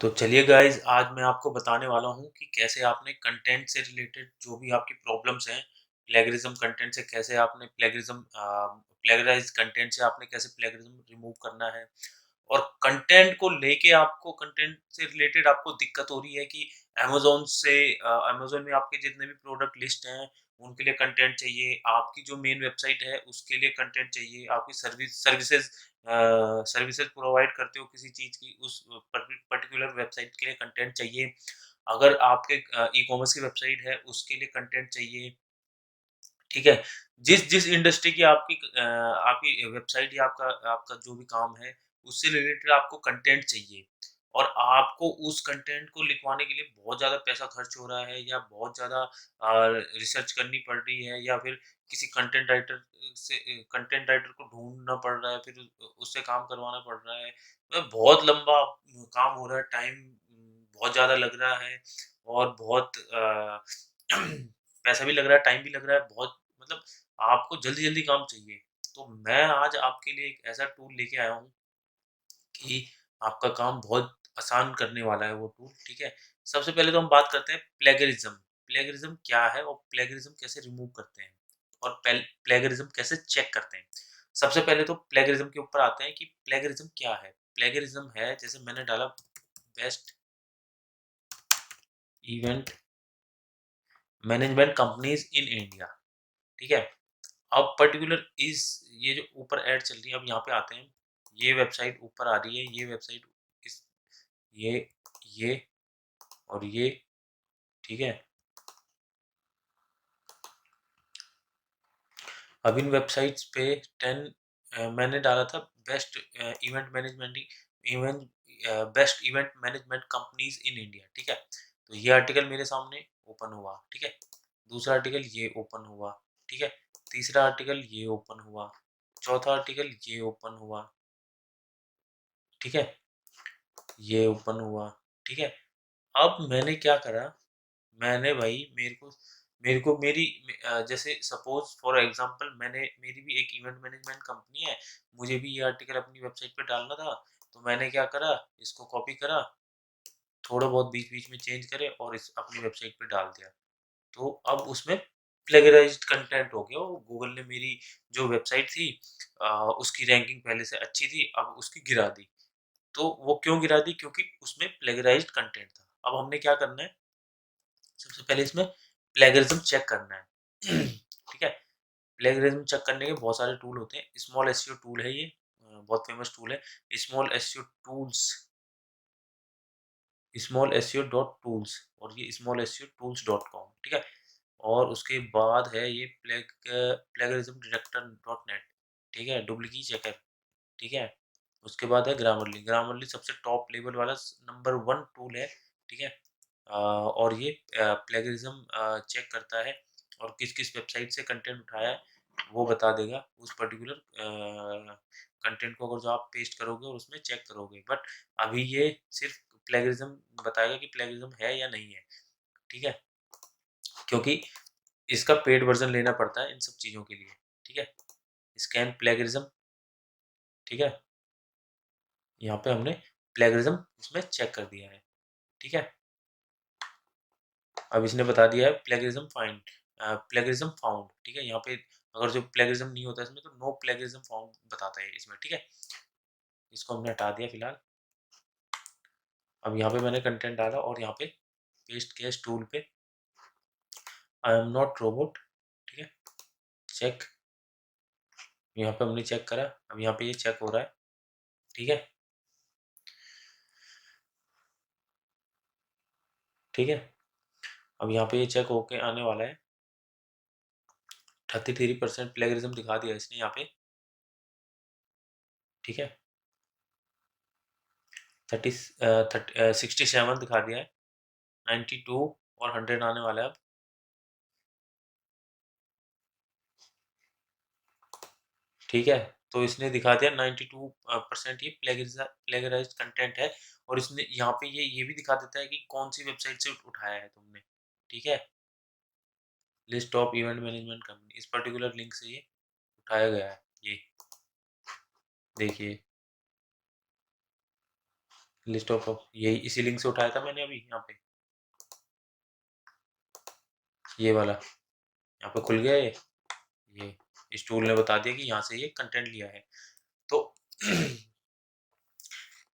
तो चलिए गाइज़, आज मैं आपको बताने वाला हूँ कि कैसे आपने कंटेंट से रिलेटेड जो भी आपकी प्रॉब्लम्स हैं, प्लेगरिज़्म कंटेंट से कैसे आपने प्लेगराइज़्ड कंटेंट से आपने कैसे प्लेगरिज़्म रिमूव करना है। और कंटेंट को लेके आपको कंटेंट से रिलेटेड आपको दिक्कत हो रही है कि अमेज़न में आपके जितने भी प्रोडक्ट लिस्ट हैं, उनके लिए कंटेंट चाहिए, आपकी जो मेन वेबसाइट है, उसके लिए कंटेंट चाहिए, आपकी सर्विसेज़ प्रोवाइड करते हो किसी चीज़ की उस पर्टिकुलर वेबसाइट के लिए कंटेंट चाहिए। अगर आपके ई-कॉमर्स की वेबसाइट है उसके लिए कंटेंट चाहिए, ठीक है? जिस जिस इंडस्ट्री की आपकी वेबसाइट या आपका आपका जो भी काम है, उससे रिलेटेड आपको कंटेंट चाहिए और आपको उस कंटेंट को लिखवाने के लिए बहुत ज़्यादा पैसा खर्च हो रहा है या बहुत ज़्यादा रिसर्च करनी पड़ रही है या फिर किसी कंटेंट राइटर को ढूँढना पड़ रहा है, फिर उससे काम करवाना पड़ रहा है। बहुत लंबा काम हो रहा है, टाइम बहुत ज़्यादा लग रहा है और बहुत पैसा भी लग रहा है, टाइम भी लग रहा है, बहुत मतलब आपको जल्दी-जल्दी काम चाहिए। तो मैं आज आपके लिए एक ऐसा टूल लेके आया हूँ कि आपका काम बहुत आसान करने वाला है वो टूल, ठीक है? सबसे पहले तो हम बात करते हैं प्लेगरिज़्म। प्लेगरिज़्म क्या है और प्लेगरिज़्म कैसे रिमूव करते हैं और प्लेगरिज़्म कैसे चेक करते हैं। सबसे पहले तो प्लेगरिज़्म के ऊपर आते हैं कि प्लेगरिज़्म क्या है? प्लेगरिज़्म है जैसे मैंने डाला best event management companies in India, ठीक है? अब पर्टिकुलर इस ये जो ऊपर ऐड चल रही है, अब यहाँ पे आते हैं। ये वेबसाइट ऊपर आ रही है, ये वेबसाइट इस ये ये और ये, ठीक है? अब इन वेबसाइट्स पे 10 मैंने डाला था best event best event management companies in India, ठीक है? तो ये आर्टिकल मेरे सामने ओपन हुआ, ठीक है? दूसरा आर्टिकल ये ओपन हुआ, ठीक है? तीसरा आर्टिकल ये ओपन हुआ, चौथा आर्टिकल ये ओपन हुआ, ठीक है? ये ओपन हुआ, ठीक है? अब मैंने क्या करा, मैंने भाई मेरे को जैसे सपोज़ फॉर एग्ज़ाम्पल मेरी भी एक इवेंट मैनेजमेंट कंपनी है, मुझे भी ये आर्टिकल अपनी वेबसाइट पे डालना था, तो मैंने क्या करा, इसको कॉपी करा, थोड़ा बहुत बीच-बीच में चेंज करे और इस अपनी वेबसाइट पे डाल दिया। तो अब उसमें प्लेगराइज़्ड कंटेंट हो गया, वो गूगल ने मेरी जो वेबसाइट थी उसकी रैंकिंग पहले से अच्छी थी, अब उसकी गिरा दी। तो वो क्यों गिरा दी? क्योंकि उसमें प्लेगराइज़्ड कंटेंट था। अब हमने क्या करना है, सबसे पहले इसमें प्लेगरिज़्म चेक करना है। ठीक है? प्लेगरिज़्म चेक करने के बहुत सारे टूल होते हैं। स्मॉल एसईओ टूल है ये, बहुत फेमस टूल है। Small SEO tools small SEO dot tools और ये small SEO tools dot com, ठीक है? और उसके बाद है ये प्लेगरिज़्म डिटेक्टर डॉट नेट, ठीक है? डुप्लीकी चेकर, ठीक है? उसके बाद है ग्रामरली। ग्रामरली सबसे टॉप लेवल वाला नंबर 1 टूल है, ठीक है? और ये प्लेगरिज़्म चेक करता है और किस-किस वेबसाइट से कंटेंट उठाया है, वो बता देगा उस पर्टिकुलर कंटेंट को अगर जो आप पेस्ट करोगे और उसमें चेक करोगे। बट अभी ये सिर्फ़ प्लेगरिज़्म बताएगा कि प्लेगरिज़्म है या नहीं है, ठीक है? क्योंकि इसका पेड वर्ज़न लेना पड़ता है इन सब चीज़ों के लिए, ठीक है? स्कैन प्लेगरिज़्म, ठीक है? यहाँ पे हमने प्लेगरिज़्म इसमें चेक कर दिया है, ठीक है? अब इसने बता दिया है प्लेगरिज्म फाउंड, ठीक है? यहाँ पे अगर जो प्लेगरिज्म नहीं होता इसमें तो नो प्लेगरिज्म फाउंड बताता है इसमें, ठीक है? इसको हमने हटा दिया फिलहाल। अब यहाँ पे मैंने कंटेंट डाला और यहाँ पे पेस्ट किया इस टूल पे, आई एम नॉट रोबोट, ठीक है? चेक, यहाँ पे हमने चेक करा, अब यहाँ पे ये चेक हो रहा है, ठीक है? ठीक है? अब यहाँ पे ये चेक होके आने वाला है, 33% प्लेगरिज्म दिखा दिया इसने यहाँ पे, ठीक है? 67 दिखा दिया है, 92 और 100 आने वाला है अब। ठीक है? तो इसने दिखा दिया 92% ये प्लेगराइज्ड कंटेंट है और इसने यहाँ पे ये भी दिखा देता है कि कौन-सी वेबसाइट से उठाया है तुमने, ठीक है? List of event management company, इस पर्टिकुलर लिंक से ये उठाया गया है, ये देखिए, लिस्ट ऑफ यही इसी लिंक से उठाया था मैंने अभी यहाँ पे, ये वाला यहाँ पे खुल गया ये इस टूल ने बता दिया कि यहाँ से ये कंटेंट लिया है। तो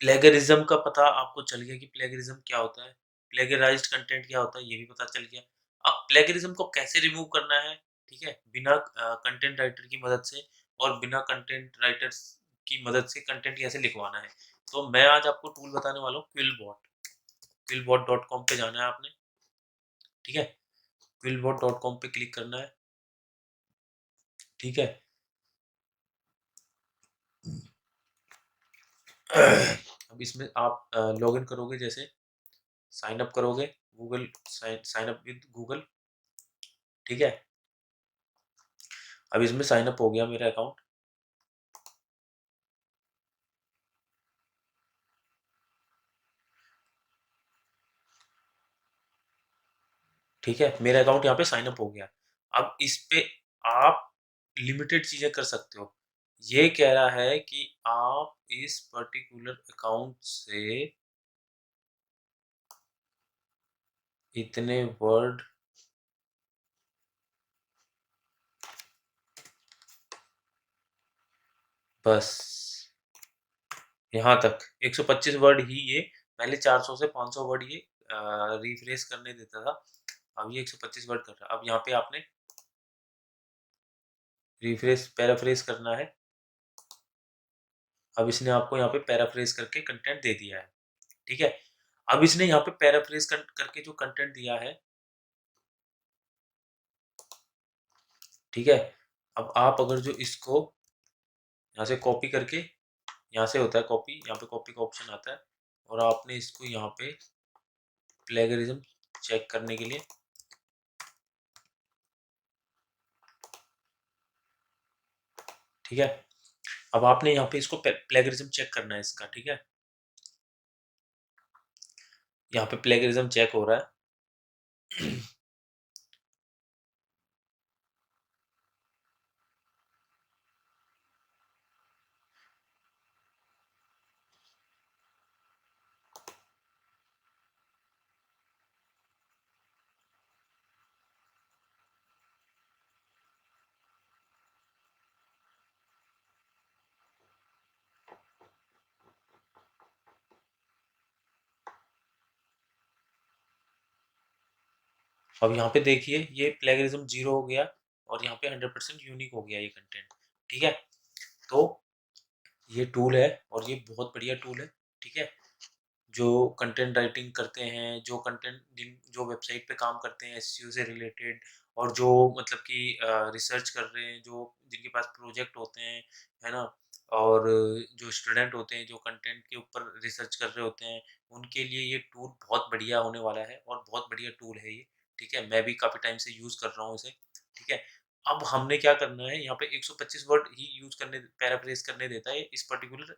प्लेगरिज्म का पता आपको चल गया कि प्लेगरिज्म क्या होता है, प्लेगराइज्ड कंटेंट क्या होता है ये भी पता चल गया। अब प्लेगरिज्म को कैसे रिमूव करना है, ठीक है, बिना कंटेंट राइटर की मदद से और बिना कंटेंट राइटर्स की मदद से कंटेंट कैसे लिखवाना है, तो मैं आज आपको टूल बताने वाला हूँ क्विलबॉट। quillbot.com पे जाना है आपने, ठीक है, quillbot.com पे क्लिक करना है, ठीक है। अब इसमें आप लॉगिन करोगे, जैसे साइन अप करोगे Google, sign up with Google, ठीक है। अब इसमें साइन अप हो गया मेरा अकाउंट, ठीक है, मेरा अकाउंट यहाँ पे साइन अप हो गया। अब इस पे आप लिमिटेड चीजें कर सकते हो। ये कह रहा है कि आप इस पर्टिकुलर अकाउंट से इतने वर्ड, बस यहाँ तक 125 वर्ड ही ये, पहले 400 से 500 वर्ड ये रिफ्रेश करने देता था, अब ये 125 वर्ड कर रहा है। अब यहाँ पे आपने रिफ्रेश पैराफ्रेज करना है। अब इसने आपको यहाँ पे पैराफ्रेज करके कंटेंट दे दिया है, ठीक है। अब इसने यहाँ पे पैराफ्रेज करके जो कंटेंट दिया है, ठीक है, अब आप अगर जो इसको यहाँ से कॉपी करके, यहाँ से होता है कॉपी, यहाँ पे कॉपी का ऑप्शन आता है, और आपने इसको यहाँ पे प्लेगरिज्म चेक करने के लिए, ठीक है, अब आपने यहाँ पे इसको प्लेगरिज्म चेक करना है इसका, ठीक है। यहाँ पे प्लेगरिज्म चेक हो रहा है। अब यहाँ पे देखिए ये प्लेगरिज्म 0 हो गया, और यहाँ पे 100% यूनिक हो गया ये कंटेंट, ठीक है। तो ये टूल है और ये बहुत बढ़िया टूल है, ठीक है। जो कंटेंट राइटिंग करते हैं, जो जो वेबसाइट पे काम करते हैं एसईओ से रिलेटेड, और जो मतलब कि रिसर्च कर रहे हैं, जो जिनके पास प्रोजेक्ट होते हैं, है ना, और जो स्टूडेंट होते हैं जो कंटेंट के ऊपर रिसर्च कर रहे होते हैं, उनके लिए ये टूल बहुत बढ़िया होने वाला है, और बहुत बढ़िया टूल है ये, ठीक है। मैं भी काफ़ी टाइम से यूज़ कर रहा हूँ इसे, ठीक है। अब हमने क्या करना है, यहाँ पे 125 वर्ड ही यूज़ करने, पैराफ्रेज करने देता है इस पर्टिकुलर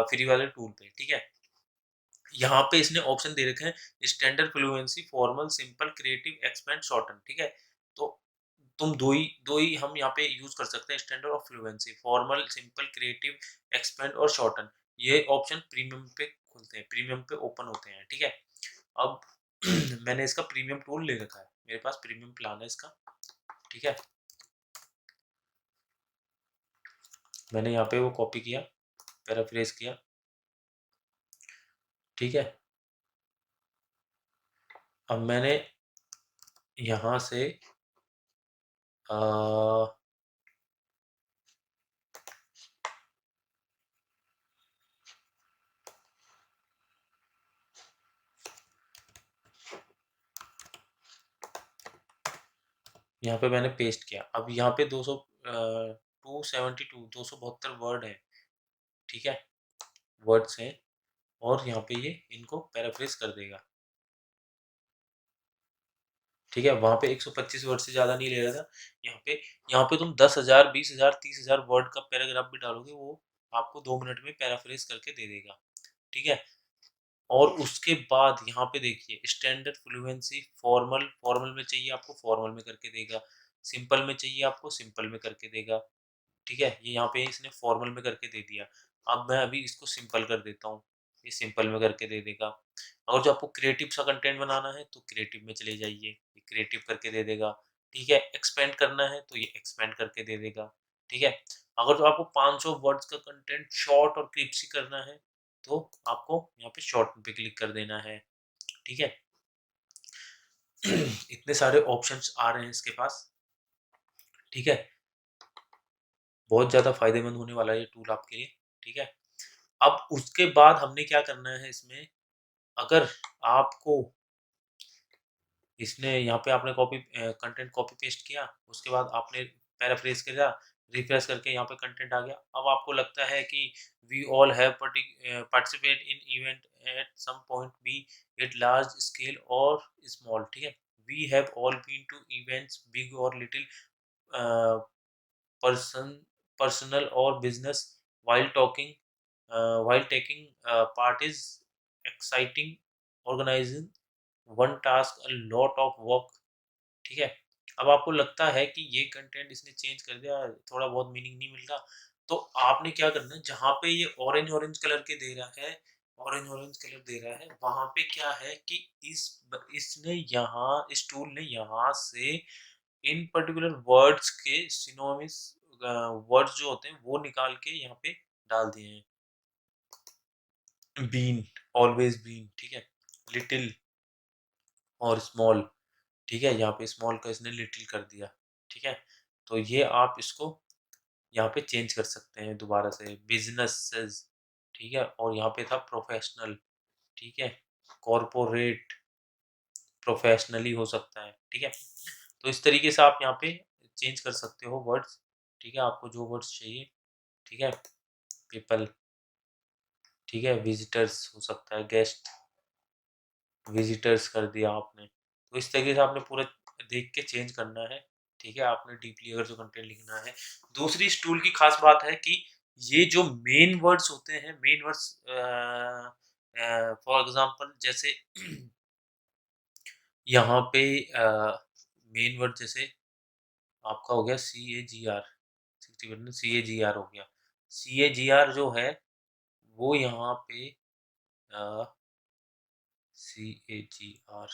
फ्री वाले टूल पे, ठीक है। यहाँ पे इसने ऑप्शन दे रखे हैं standard fluency, formal, simple, creative, expand, shorten, ठीक है। तो तुम दो ही हम यहाँ पे यूज कर सकते हैं, स्टैंडर्ड और fluency, formal, simple, creative, expand और शॉर्टन। ये ऑप्शन प्रीमियम पे खुलते हैं, प्रीमियम पे ओपन होते हैं, ठीक है। अब मैंने इसका प्रीमियम टूल ले रखा है, मेरे पास प्रीमियम प्लान है इसका, ठीक है। मैंने यहाँ पे वो कॉपी किया, पैराफ्रेज किया, ठीक है। अब मैंने यहाँ से आ, यहाँ पे मैंने पेस्ट किया। अब यहाँ पे 272 वर्ड है, ठीक है, वर्ड्स हैं, और यहाँ पे ये इनको पैराफ्रेज कर देगा, ठीक है। वहाँ पे 125 वर्ड से ज़्यादा नहीं ले रहा था। यहाँ पे तुम 10,000 20,000 30,000 वर्ड का पैराग्राफ भी डालोगे, वो आपको 2 मिनट में पैराफ्रेज करके दे देगा, ठीक है। और उसके बाद यहाँ पे देखिए स्टैंडर्ड फ्लुएंसी, फॉर्मल, फॉर्मल में चाहिए आपको फॉर्मल में करके देगा, सिंपल में चाहिए आपको सिंपल में करके देगा, ठीक है। ये यहाँ पे इसने फॉर्मल में करके दे दिया। अब मैं अभी इसको सिंपल कर देता हूँ, ये सिंपल में करके दे देगा। अगर जो आपको क्रिएटिव सा कंटेंट बनाना है तो क्रिएटिव में चले जाइए, ये क्रिएटिव करके दे देगा, ठीक है। एक्सपेंड करना है तो ये एक्सपेंड करके दे देगा, ठीक है। अगर जो आपको 500 वर्ड्स का कंटेंट शॉर्ट और क्रिप्सी करना है तो आपको यहाँ पे शॉर्ट पे क्लिक कर देना है, ठीक है। इतने सारे ऑप्शंस आ रहे हैं इसके पास, ठीक है। बहुत ज़्यादा फायदेमंद होने वाला है ये टूल आपके लिए, ठीक है। अब उसके बाद हमने क्या करना है इसमें, अगर आपको इसने यहाँ पे आपने कंटेंट कॉपी पेस्ट किया, उसके बाद आपने पैराफ्रेज किया, रिफ्रेश करके यहाँ पे कंटेंट आ गया। अब आपको लगता है कि we all have participate in event at some point, be it large scale और स्मॉल, ठीक है। We have all been to events big और लिटिल, पर्सन पर्सनल और business, while talking while taking part is exciting, organizing one task a lot of work, ठीक है। अब आपको लगता है कि ये कंटेंट इसने चेंज कर दिया, थोड़ा बहुत मीनिंग नहीं मिल रहा, तो आपने क्या करना है, जहाँ पे ये ऑरेंज ऑरेंज कलर के दे रहा है, ऑरेंज ऑरेंज कलर दे रहा है, वहां पे क्या है कि इसने यहाँ, इस टूल ने यहाँ से इन पर्टिकुलर वर्ड्स के सिनोनिम्स, वर्ड्स जो होते हैं वो निकाल के यहाँ पे डाल दिए हैं। बीन, ऑलवेज बीन, ठीक है। लिटिल और स्मॉल, ठीक है। यहाँ पे स्मॉल का इसने लिटिल कर दिया, ठीक है। तो ये आप इसको यहाँ पे चेंज कर सकते हैं दोबारा से, बिजनेसेस, ठीक है। और यहाँ पे था प्रोफेशनल, ठीक है। कॉरपोरेट, प्रोफेशनली हो सकता है, ठीक है। तो इस तरीके से आप यहाँ पे चेंज कर सकते हो वर्ड्स, ठीक है, आपको जो वर्ड्स चाहिए, ठीक है। पीपल, ठीक है। विजिटर्स हो सकता है, गेस्ट, विजिटर्स कर दिया आपने। तो इस तरीके से आपने पूरा देख के चेंज करना है, ठीक है। आपने डीपली अगर जो कंटेंट लिखना है। दूसरी इस टूल की खास बात है कि ये जो मेन वर्ड्स होते हैं, मेन वर्ड्स, फॉर एग्जांपल जैसे यहाँ पे मेन वर्ड जैसे आपका हो गया CAGR, 60% CAGR हो गया। CAGR जो है वो यहाँ पे CAGR,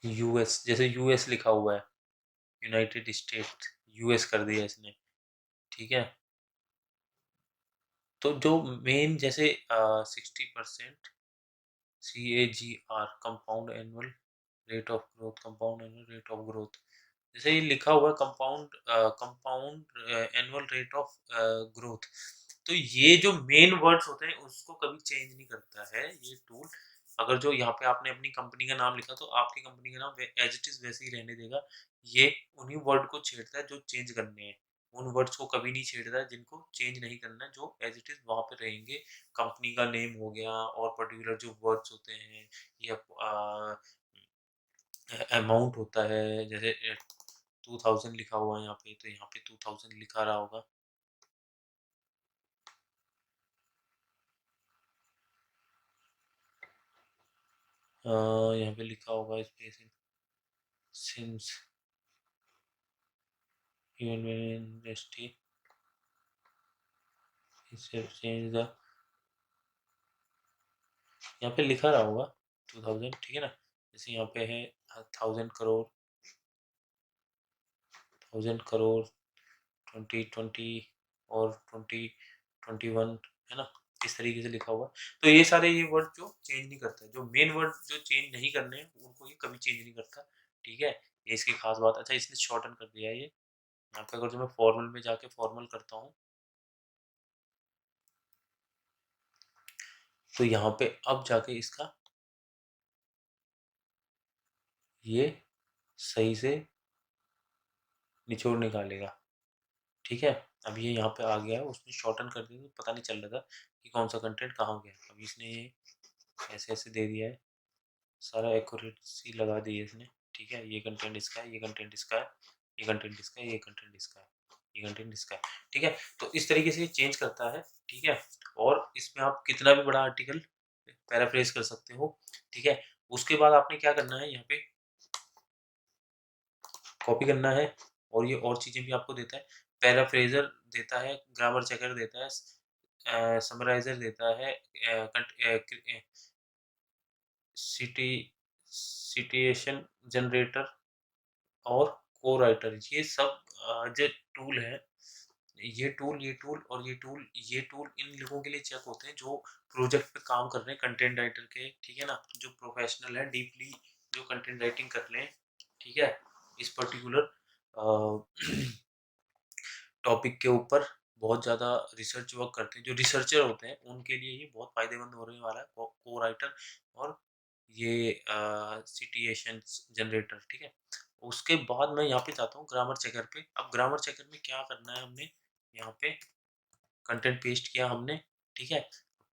US, जैसे US लिखा हुआ है, यूनाइटेड स्टेट, US कर दिया इसने, ठीक है। तो जो मेन जैसे 60% CAGR, compound annual rate of growth, compound annual rate of growth, जैसे ये लिखा हुआ है compound annual rate of growth. तो ये जो मेन वर्ड्स होते हैं उसको कभी चेंज नहीं करता है ये टूल। अगर जो यहाँ पे आपने अपनी कंपनी का नाम लिखा तो आपकी कंपनी का नाम एज इट इज वैसे ही रहने देगा। ये उन्हीं वर्ड को छेड़ता है जो चेंज करने हैं, उन वर्ड्स को कभी नहीं छेड़ता है जिनको चेंज नहीं करना है, जो एज इट इज वहां पे रहेंगे। कंपनी का नेम हो गया और पर्टिकुलर जो वर्ड्स होते हैं या अमाउंट होता है, जैसे 2000 लिखा हुआ है यहाँ पे, तो यहाँ पे 2000 लिखा रहा होगा। यहाँ पे लिखा होगा spacing since even industry change the, यहाँ पे लिखा रहा होगा 2000, ठीक है ना। जैसे यहाँ पे है 1000 करोड़, 1000 करोड़ 2020 और 2021, है ना। इस तरीके से लिखा हुआ। तो ये सारे ये वर्ड जो चेंज नहीं करता, जो मेन वर्ड जो चेंज नहीं करने हैं उनको ये कभी चेंज नहीं करता, ठीक है। ये इसकी खास बात। अच्छा, इसने शॉर्टन कर दिया है ये। यहाँ पे अगर जो मैं फॉर्मल में जाके फॉर्मल करता हूँ तो यहाँ पे अब जाके इसका ये सही से निचोड़ निकालेगा, ठीक है। अब ये यहाँ पे आ गया है, उसने शॉर्टन कर दिया तो पता नहीं चल रहा था कि कौन सा कंटेंट कहाँ गया। अब इसने ये ऐसे ऐसे दे दिया है, सारा एक्यूरेसी लगा दी है इसने, ठीक है। ये कंटेंट इसका है, ये कंटेंट इसका है, ये कंटेंट इसका है, ये कंटेंट इसका है, ये कंटेंट इसका है, ठीक है। तो इस तरीके से ये चेंज करता है, ठीक है। और इसमें आप कितना भी बड़ा आर्टिकल पैराफ्रेज कर सकते हो, ठीक है। उसके बाद आपने क्या करना है, यहाँ पे कॉपी करना है। और ये और चीज़ें भी आपको देता है, पैराफ्रेजर देता है, ग्रामर चेकर देता है, समराइज़र देता है, सिटी सिटिएशन जनरेटर और को-राइटर, ये सब जो टूल है, ये टूल इन लोगों के लिए चेक होते हैं जो प्रोजेक्ट पे काम कर रहे हैं, कंटेंट राइटर के, ठीक है ना? जो प्रोफेशनल है, डीपली जो कंटेंट राइटिंग कर रहे हैं, ठीक है? इस पर्टिकुलर टॉपिक के ऊपर बहुत ज़्यादा रिसर्च वर्क करते हैं, जो रिसर्चर होते हैं उनके लिए ये बहुत फ़ायदेमंद होने वाला है, को-राइटर और ये सिटिएशन जनरेटर, ठीक है? उसके बाद मैं यहाँ पे जाता हूँ ग्रामर चेकर पे। अब ग्रामर चेकर में क्या करना है हमने, यहाँ पे कंटेंट पेस्ट किया हमने, ठीक है?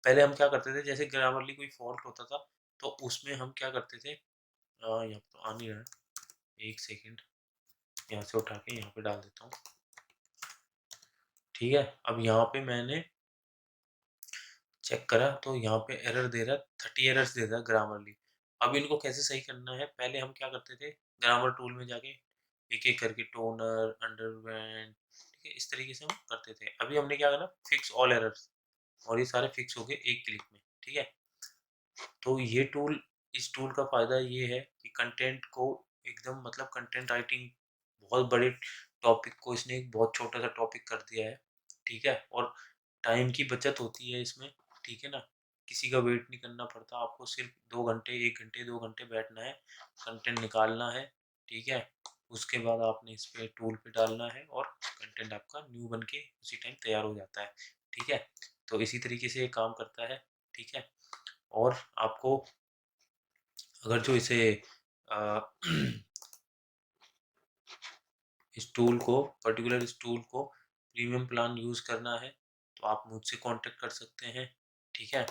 पहले हम क्या करते थे, जैसे ग्रामरली कोई फॉल्ट होता था, तो उसमें हम क्या करते थे, यहाँ पे तो आ नहीं रहा है, 1 सेकंड, यहाँ से उठा के यहाँ पे डाल देता हूँ, ठीक है? अब यहाँ पे मैंने चेक करा तो यहाँ पे एरर दे रहा है, 30 एरर्स दे रहा है ग्रामरली। अब इनको कैसे सही करना है, पहले हम क्या करते थे, ग्रामर टूल में जाके एक-एक करके टोनर, अंडरलाइन, ठीक है? इस तरीके से हम करते थे। अभी हमने क्या करना, फिक्स ऑल एरर्स, और ये सारे फिक्स हो गए एक क्लिक में, ठीक है? तो ये टूल, इस टूल का फ़ायदा ये है कि कंटेंट को एकदम, मतलब कंटेंट राइटिंग बहुत बड़े टॉपिक को इसने एक बहुत छोटा-सा टॉपिक कर दिया है, ठीक है? और टाइम की बचत होती है इसमें, ठीक है ना? किसी का वेट नहीं करना पड़ता, आपको सिर्फ़ 2 घंटे, 1 घंटे, 2 घंटे बैठना है, कंटेंट निकालना है, ठीक है? उसके बाद आपने इस पे टूल पे डालना है और कंटेंट आपका न्यू बन के उसी टाइम तैयार हो जाता है, ठीक है? तो इसी तरीके से ये काम करता है, ठीक है? और आपको अगर जो इसे अ, इस टूल को, पर्टिकुलर इस टूल को प्रीमियम प्लान यूज़ करना है, तो आप मुझसे कॉन्टैक्ट कर सकते हैं, ठीक है?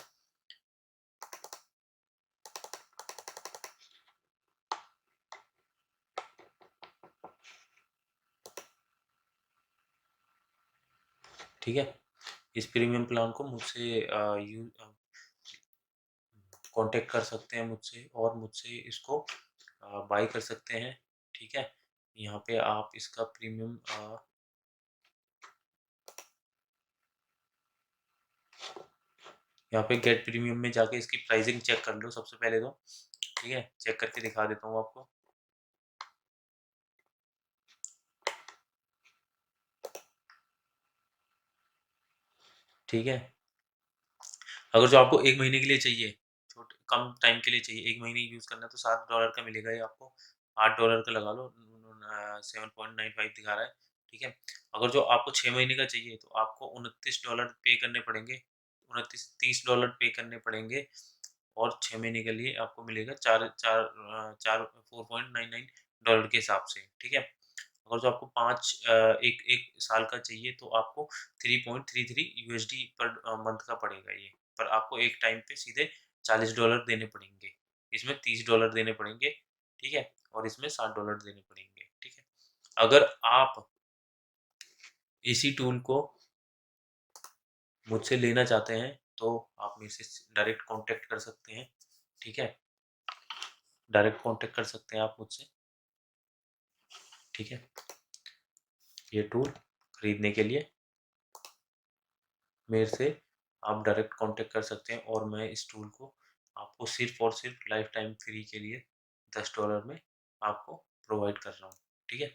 ठीक है? इस प्रीमियम प्लान को मुझसे कॉन्टैक्ट कर सकते हैं मुझसे, और मुझसे इसको बाय कर सकते हैं, ठीक है? यहाँ पे आप इसका प्रीमियम यहाँ पे गेट प्रीमियम में जाके इसकी प्राइसिंग चेक कर लो सबसे पहले तो, ठीक है? चेक करके दिखा देता हूँ आपको, ठीक है? अगर जो आपको 1 महीने के लिए चाहिए, छोटे कम टाइम के लिए चाहिए, 1 महीने यूज़ करना है, तो $7 का मिलेगा ये आपको, $8 का लगा लो, 7.95 दिखा रहा है, ठीक है? अगर जो आपको 6 महीने का चाहिए, तो आपको $29 पे करने पड़ेंगे, 29 $30 पे करने पड़ेंगे, और 6 महीने के लिए आपको मिलेगा 4 $4.99 के हिसाब से, ठीक है? अगर जो आपको 1 साल का चाहिए, तो आपको 3.33 यूएसडी पर मंथ का पड़ेगा ये। पर आपको एक टाइम पे सीधे $40 देने पड़ेंगे। इसमें $30 देने पड़ेंगे, ठीक है? और इसमें $60 देने पड़ेंगे, ठीक है? अगर आप इसी टूल को मुझसे लेना चाहते हैं, तो आप मेरे से डायरेक्ट कॉन्टैक्ट कर सकते हैं, ठीक है? डायरेक्ट कॉन्टैक्ट कर सकते हैं आप मुझसे, ठीक है? ये टूल खरीदने के लिए मेरे से आप डायरेक्ट कॉन्टैक्ट कर सकते हैं, और मैं इस टूल को आपको सिर्फ़ और सिर्फ़ लाइफ़ टाइम फ्री के लिए $10 में आपको प्रोवाइड कर रहा हूँ, ठीक है?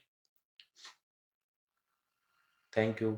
Thank you.